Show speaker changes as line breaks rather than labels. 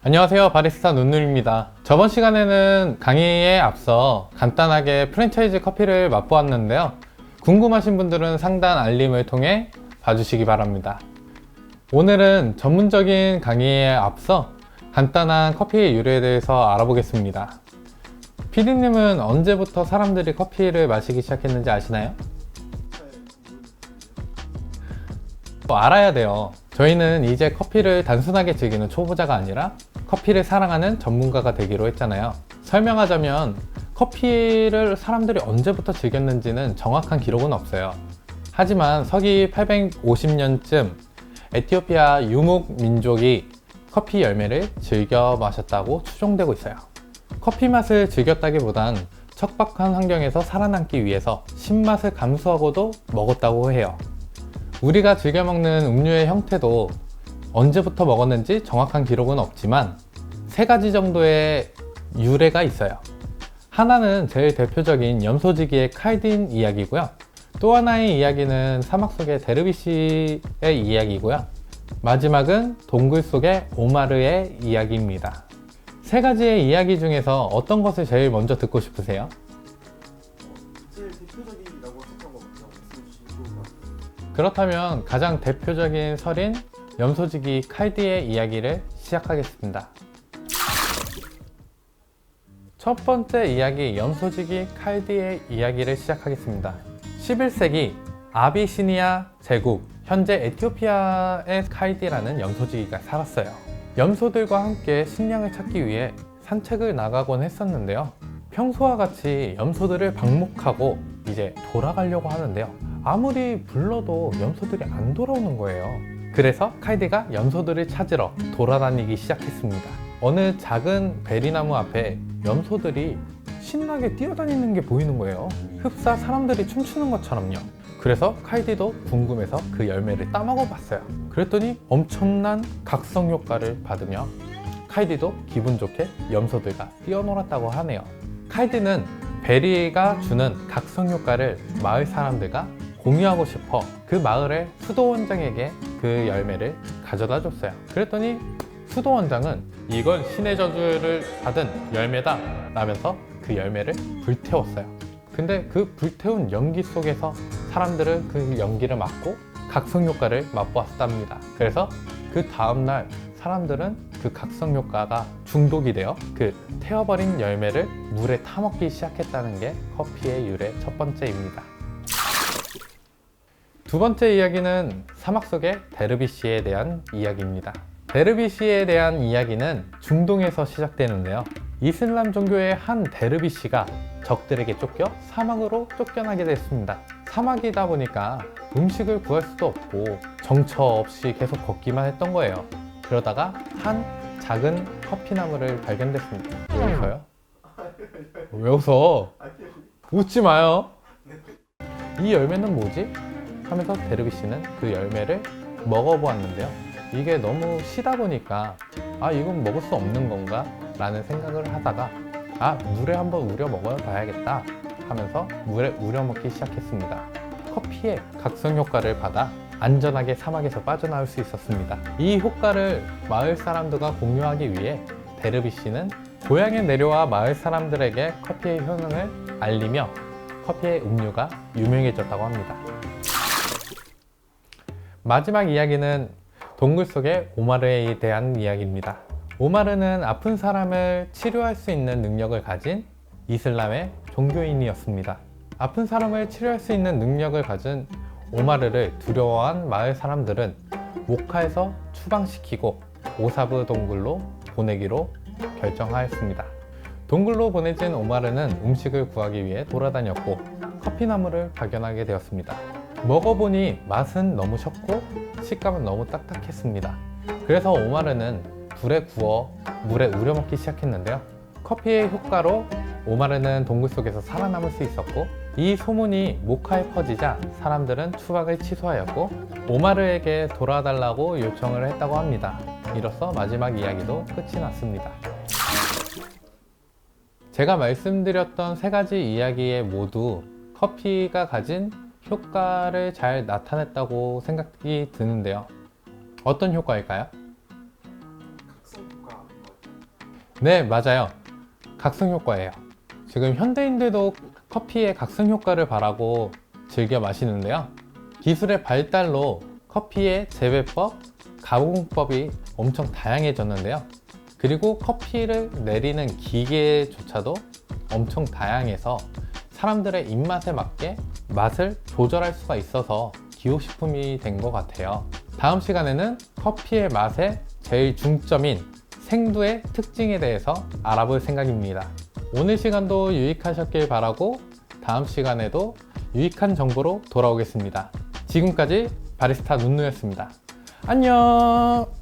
안녕하세요, 바리스타 눈누리입니다. 저번 시간에는 강의에 앞서 간단하게 프랜차이즈 커피를 맛보았는데요. 궁금하신 분들은 상단 알림을 통해 봐주시기 바랍니다. 오늘은 전문적인 강의에 앞서 간단한 커피의 유래에 대해서 알아보겠습니다. PD님은 언제부터 사람들이 커피를 마시기 시작했는지 아시나요? 알아야 돼요. 저희는 이제 커피를 단순하게 즐기는 초보자가 아니라 커피를 사랑하는 전문가가 되기로 했잖아요. 설명하자면 커피를 사람들이 언제부터 즐겼는지는 정확한 기록은 없어요. 하지만 서기 850년쯤 에티오피아 유목 민족이 커피 열매를 즐겨 마셨다고 추정되고 있어요. 커피 맛을 즐겼다기보단 척박한 환경에서 살아남기 위해서 신맛을 감수하고도 먹었다고 해요. 우리가 즐겨 먹는 음료의 형태도 언제부터 먹었는지 정확한 기록은 없지만 세 가지 정도의 유래가 있어요. 하나는 제일 대표적인 염소지기의 칼딘 이야기고요. 또 하나의 이야기는 사막 속의 데르비시의 이야기고요. 마지막은 동굴 속의 오마르의 이야기입니다. 세 가지의 이야기 중에서 어떤 것을 제일 먼저 듣고 싶으세요?
제일 대표적이라고 생각한 거 먼저 말씀해 주시면 좋을 것 같아요.
그렇다면 가장 대표적인 설인 염소지기 칼디의 이야기를 시작하겠습니다. 첫 번째 이야기, 염소지기 칼디의 이야기를 시작하겠습니다. 11세기 아비시니아 제국, 현재 에티오피아의 칼디라는 염소지기가 살았어요. 염소들과 함께 식량을 찾기 위해 산책을 나가곤 했었는데요. 평소와 같이 염소들을 방목하고 이제 돌아가려고 하는데요. 아무리 불러도 염소들이 안 돌아오는 거예요. 그래서 칼디가 염소들을 찾으러 돌아다니기 시작했습니다. 어느 작은 베리나무 앞에 염소들이 신나게 뛰어다니는 게 보이는 거예요. 흡사 사람들이 춤추는 것처럼요. 그래서 칼디도 궁금해서 그 열매를 따먹어 봤어요. 그랬더니 엄청난 각성 효과를 받으며 칼디도 기분 좋게 염소들과 뛰어놀았다고 하네요. 칼디는 베리가 주는 각성 효과를 마을 사람들과 공유하고 싶어 그 마을의 수도원장에게 그 열매를 가져다 줬어요. 그랬더니 수도원장은 이건 신의 저주를 받은 열매다 라면서 그 열매를 불태웠어요. 근데 그 불태운 연기 속에서 사람들은 그 연기를 맡고 각성 효과를 맛보았답니다. 그래서 그 다음날 사람들은 그 각성 효과가 중독이 되어 그 태워버린 열매를 물에 타먹기 시작했다는 게 커피의 유래 첫 번째입니다. 두 번째 이야기는 사막 속의 데르비시에 대한 이야기입니다. 데르비시에 대한 이야기는 중동에서 시작되는데요. 이슬람 종교의 한 데르비시가 적들에게 쫓겨 사막으로 쫓겨나게 됐습니다. 사막이다 보니까 음식을 구할 수도 없고 정처 없이 계속 걷기만 했던 거예요. 그러다가 한 작은 커피나무를 발견됐습니다. 왜 웃어요? 왜 웃어? 웃지 마요. 이 열매는 뭐지? 하면서 데르비시는 그 열매를 먹어보았는데요. 이게 너무 시다 보니까 이건 먹을 수 없는 건가? 라는 생각을 하다가 물에 한번 우려 먹어 봐야겠다 하면서 물에 우려 먹기 시작했습니다. 커피의 각성 효과를 받아 안전하게 사막에서 빠져나올 수 있었습니다. 이 효과를 마을 사람들과 공유하기 위해 데르비시는 고향에 내려와 마을 사람들에게 커피의 효능을 알리며 커피의 음료가 유명해졌다고 합니다. 마지막 이야기는 동굴 속의 오마르에 대한 이야기입니다. 오마르는 아픈 사람을 치료할 수 있는 능력을 가진 이슬람의 종교인이었습니다. 아픈 사람을 치료할 수 있는 능력을 가진 오마르를 두려워한 마을 사람들은 모카에서 추방시키고 오사브 동굴로 보내기로 결정하였습니다. 동굴로 보내진 오마르는 음식을 구하기 위해 돌아다녔고 커피나무를 발견하게 되었습니다. 먹어보니 맛은 너무 셨고 식감은 너무 딱딱했습니다. 그래서 오마르는 불에 구워 물에 우려 먹기 시작했는데요. 커피의 효과로 오마르는 동굴 속에서 살아남을 수 있었고 이 소문이 모카에 퍼지자 사람들은 추방을 취소하였고 오마르에게 돌아달라고 요청을 했다고 합니다. 이로써 마지막 이야기도 끝이 났습니다. 제가 말씀드렸던 세 가지 이야기에 모두 커피가 가진 효과를 잘 나타냈다고 생각이 드는데요. 어떤 효과일까요?
각성 효과 아닌 것 같아요.
네, 맞아요. 각성 효과예요. 지금 현대인들도 커피의 각성 효과를 바라고 즐겨 마시는데요. 기술의 발달로 커피의 재배법, 가공법이 엄청 다양해졌는데요. 그리고 커피를 내리는 기계조차도 엄청 다양해서 사람들의 입맛에 맞게 맛을 조절할 수가 있어서 기호식품이 된 것 같아요. 다음 시간에는 커피의 맛의 제일 중점인 생두의 특징에 대해서 알아볼 생각입니다. 오늘 시간도 유익하셨길 바라고 다음 시간에도 유익한 정보로 돌아오겠습니다. 지금까지 바리스타 눈누였습니다. 안녕!